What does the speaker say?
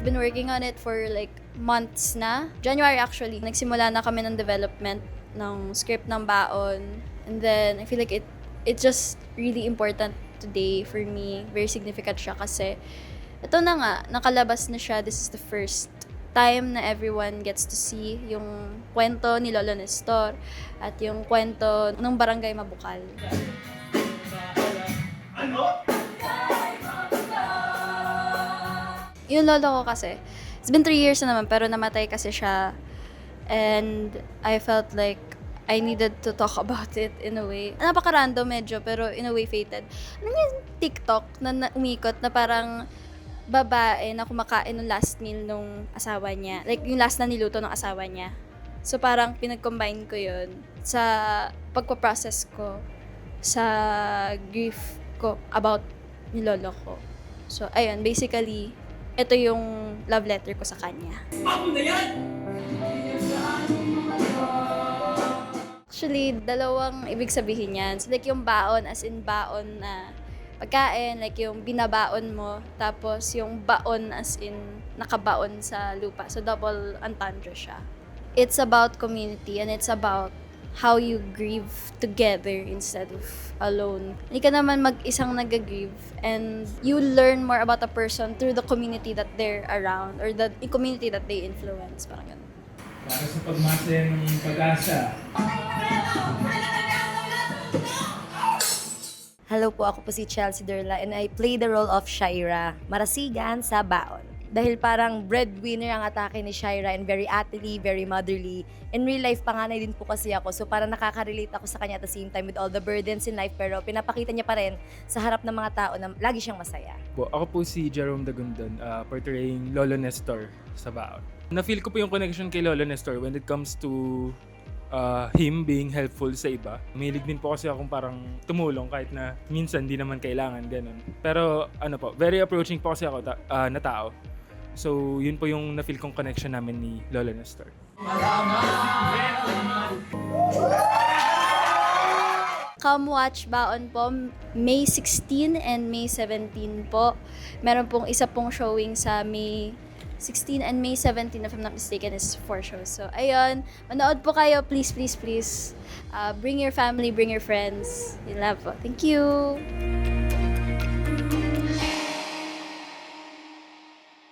We've been working on it for like months na. January actually, nagsimula na kami ng development ng script ng Baon. And then I feel like it's just really important today for me. Very significant siya kasi ito na nga, nakalabas na siya. This is the first time na everyone gets to see yung kwento ni Lolo Nestor at yung kwento ng Barangay Mabukal. Yung lolo ko kasi, it's been 3 years na naman pero namatay kasi siya and I felt like I needed to talk about it in a way. Napaka-random medyo pero in a way fated. Ano yung TikTok na umikot na parang babae na kumakain ng last meal nung asawa niya. Like yung last na niluto ng asawa niya. So parang pinag-combine ko yun sa pagpaprocess ko sa grief ko about ni lolo ko. So ayun, basically, ito yung love letter ko sa kanya. Ako na yan! Actually, dalawang ibig sabihin yan. So, like yung baon, as in baon na pagkain, like yung binabaon mo, tapos yung baon as in nakabaon sa lupa. So, double entendre siya. It's about community and it's about how you grieve together instead of alone. Hindi ka naman mag-isang nag-grieve and you learn more about a person through the community that they're around or the community that they influence. Parang ganun. Para sa pagmasa ng pag-asa. Hello po, ako po si Chelsea Derla and I play the role of Shaira, marasigan sa Baon. Dahil parang breadwinner ang atake ni Shaira and very ately, very motherly. In real life, panganay din po kasi ako. So parang nakaka-relate ako sa kanya at the same time with all the burdens in life. Pero pinapakita niya pa rin sa harap ng mga tao na lagi siyang masaya. Ako po si Jerome Dagundon, portraying Lolo Nestor sa Baon. Na-feel ko po yung connection kay Lolo Nestor when it comes to him being helpful sa iba. Mahilig din po kasi akong parang tumulong kahit na minsan di naman kailangan, ganun. Pero very approaching po kasi ako na tao. So, yun po yung na-feel kong connection namin ni Lolo Nestor. Come watch Baon po, May 16 and May 17 po. Meron pong isa pong showing sa May 16 and May 17, if I'm not mistaken, is 4 shows. So, ayun, manood po kayo, please, please, please. Bring your family, bring your friends. Yun lang po. Thank you!